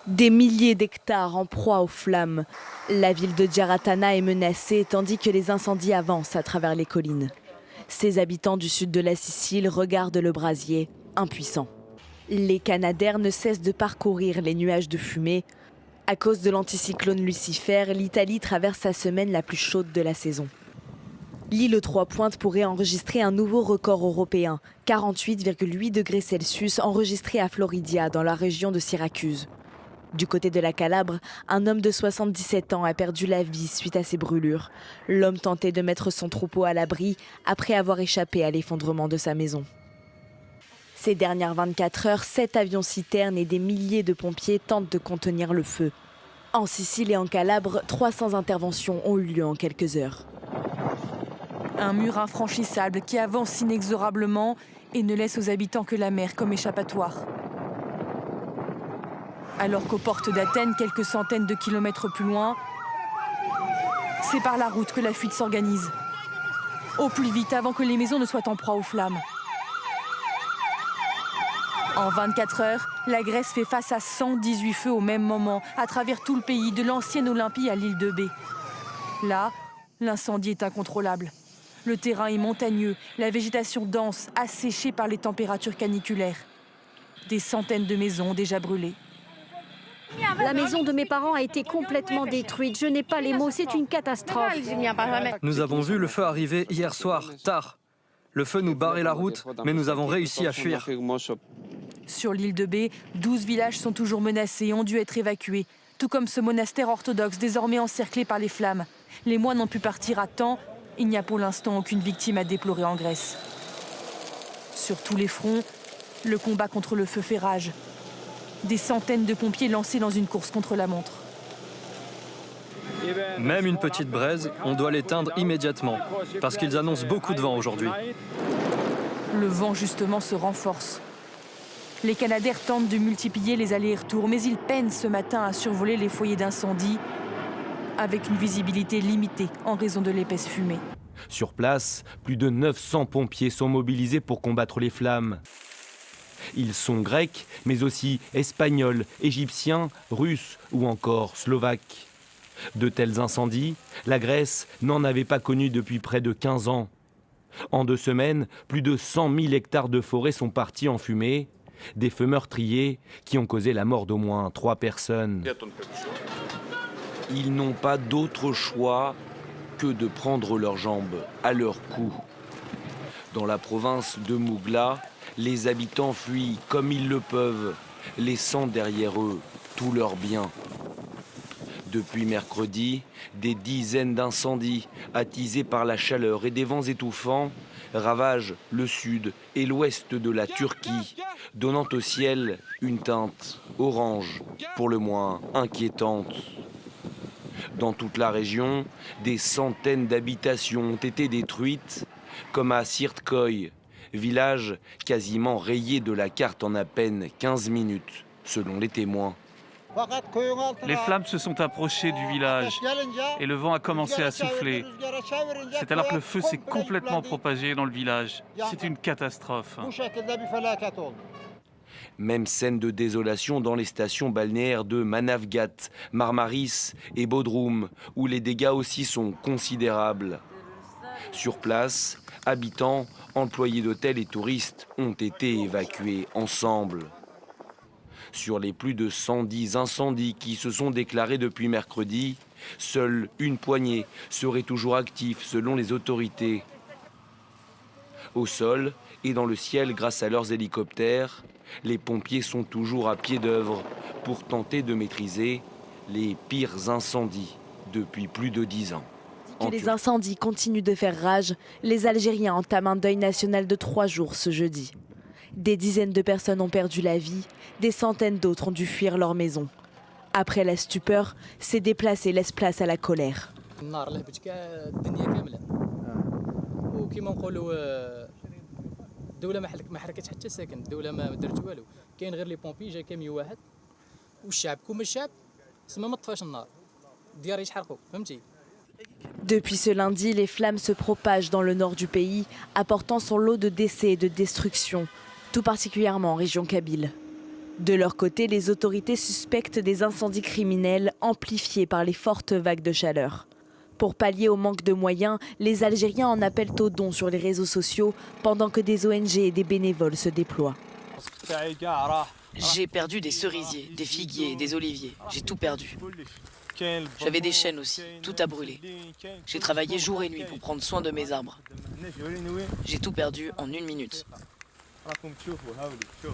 Des milliers d'hectares en proie aux flammes. La ville de Jaratana est menacée tandis que les incendies avancent à travers les collines. Ces habitants du sud de la Sicile regardent le brasier, impuissants. Les Canadaires ne cessent de parcourir les nuages de fumée. À cause de l'anticyclone Lucifer, l'Italie traverse sa semaine la plus chaude de la saison. L'île aux Trois Pointes pourrait enregistrer un nouveau record européen, 48,8 degrés Celsius enregistré à Floridia, dans la région de Syracuse. Du côté de la Calabre, un homme de 77 ans a perdu la vie suite à ces brûlures. L'homme tentait de mettre son troupeau à l'abri après avoir échappé à l'effondrement de sa maison. Ces dernières 24 heures, 7 avions-citernes et des milliers de pompiers tentent de contenir le feu. En Sicile et en Calabre, 300 interventions ont eu lieu en quelques heures. Un mur infranchissable qui avance inexorablement et ne laisse aux habitants que la mer comme échappatoire. Alors qu'aux portes d'Athènes, quelques centaines de kilomètres plus loin, c'est par la route que la fuite s'organise. Au plus vite, avant que les maisons ne soient en proie aux flammes. En 24 heures, la Grèce fait face à 118 feux au même moment, à travers tout le pays, de l'ancienne Olympie à l'île de Bé. Là, l'incendie est incontrôlable. Le terrain est montagneux, la végétation dense, asséchée par les températures caniculaires. Des centaines de maisons déjà brûlées. La maison de mes parents a été complètement détruite. Je n'ai pas les mots, c'est une catastrophe. Nous avons vu le feu arriver hier soir, tard. Le feu nous barrait la route, mais nous avons réussi à fuir. Sur l'île de Bé, 12 villages sont toujours menacés et ont dû être évacués, tout comme ce monastère orthodoxe désormais encerclé par les flammes. Les moines ont pu partir à temps. Il n'y a pour l'instant aucune victime à déplorer en Grèce. Sur tous les fronts, le combat contre le feu fait rage. Des centaines de pompiers lancés dans une course contre la montre. Même une petite braise, on doit l'éteindre immédiatement, parce qu'ils annoncent beaucoup de vent aujourd'hui. Le vent, justement, se renforce. Les Canadaires tentent de multiplier les allers-retours, mais ils peinent ce matin à survoler les foyers d'incendie, avec une visibilité limitée en raison de l'épaisse fumée. Sur place, plus de 900 pompiers sont mobilisés pour combattre les flammes. Ils sont grecs, mais aussi espagnols, égyptiens, russes ou encore slovaques. De tels incendies, la Grèce n'en avait pas connu depuis près de 15 ans. En 2 semaines, plus de 100 000 hectares de forêt sont partis en fumée, des feux meurtriers qui ont causé la mort d'au moins 3 personnes. Ils n'ont pas d'autre choix que de prendre leurs jambes à leur cou. Dans la province de Mougla, les habitants fuient comme ils le peuvent, laissant derrière eux tous leurs biens. Depuis mercredi, des dizaines d'incendies, attisés par la chaleur et des vents étouffants, ravagent le sud et l'ouest de la Turquie, donnant au ciel une teinte orange, pour le moins inquiétante. Dans toute la région, des centaines d'habitations ont été détruites, comme à Sirtkoy, village quasiment rayé de la carte en à peine 15 minutes, selon les témoins. Les flammes se sont approchées du village et le vent a commencé à souffler. C'est alors que le feu s'est complètement propagé dans le village. C'est une catastrophe. Même scène de désolation dans les stations balnéaires de Manavgat, Marmaris et Bodrum, où les dégâts aussi sont considérables. Sur place, habitants, employés d'hôtels et touristes ont été évacués ensemble. Sur les plus de 110 incendies qui se sont déclarés depuis mercredi, seule une poignée serait toujours active selon les autorités. Au sol et dans le ciel grâce à leurs hélicoptères, les pompiers sont toujours à pied d'œuvre pour tenter de maîtriser les pires incendies depuis plus de 10 ans. Que les incendies continuent de faire rage, les Algériens entament un deuil national de 3 jours ce jeudi. Des dizaines de personnes ont perdu la vie, des centaines d'autres ont dû fuir leur maison. Après la stupeur, ces déplacés laissent place à la colère. Depuis ce lundi, les flammes se propagent dans le nord du pays, apportant son lot de décès et de destruction, tout particulièrement en région kabyle. De leur côté, les autorités suspectent des incendies criminels amplifiés par les fortes vagues de chaleur. Pour pallier au manque de moyens, les Algériens en appellent aux dons sur les réseaux sociaux pendant que des ONG et des bénévoles se déploient. J'ai perdu des cerisiers, des figuiers, des oliviers. J'ai tout perdu. J'avais des chênes aussi. Tout a brûlé. J'ai travaillé jour et nuit pour prendre soin de mes arbres. J'ai tout perdu en 1 minute.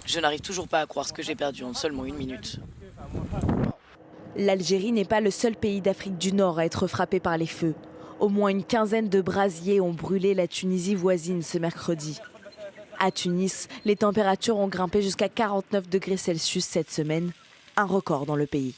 Je n'arrive toujours pas à croire ce que j'ai perdu en seulement 1 minute. L'Algérie n'est pas le seul pays d'Afrique du Nord à être frappé par les feux. Au moins une quinzaine de brasiers ont brûlé la Tunisie voisine ce mercredi. À Tunis, les températures ont grimpé jusqu'à 49 degrés Celsius cette semaine, un record dans le pays.